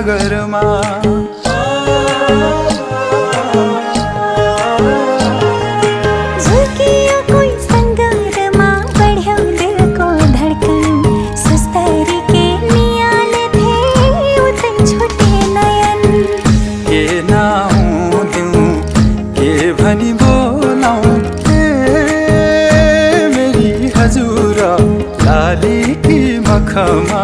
सागरमा झुकियो कोही सङ्गरमा बढ्यो दिलको धड्कन सुस्तरी के नियाले थिए उतै छुटे नयन के नाउँ दिउँ के भनी बोलाउँ मेरी हजुर लाली की मखमा